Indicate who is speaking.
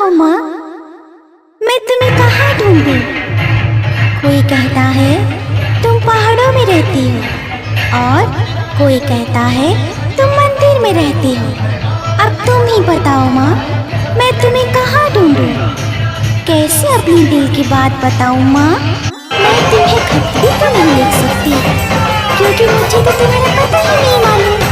Speaker 1: हो माँ, मैं तुम्हें कहाँ ढूंढूं? कोई कहता है तुम पहाड़ों में रहती हो, और कोई कहता है तुम मंदिर में रहती हो। अब तुम ही बताओ माँ, मैं तुम्हें कहाँ ढूंढूं? कैसे अपनी दिल की बात बताऊं माँ? मैं तुम्हें खत भी तो नहीं लिख सकती, क्योंकि मुझे तो तुम्हारा पता ही नहीं मालूम।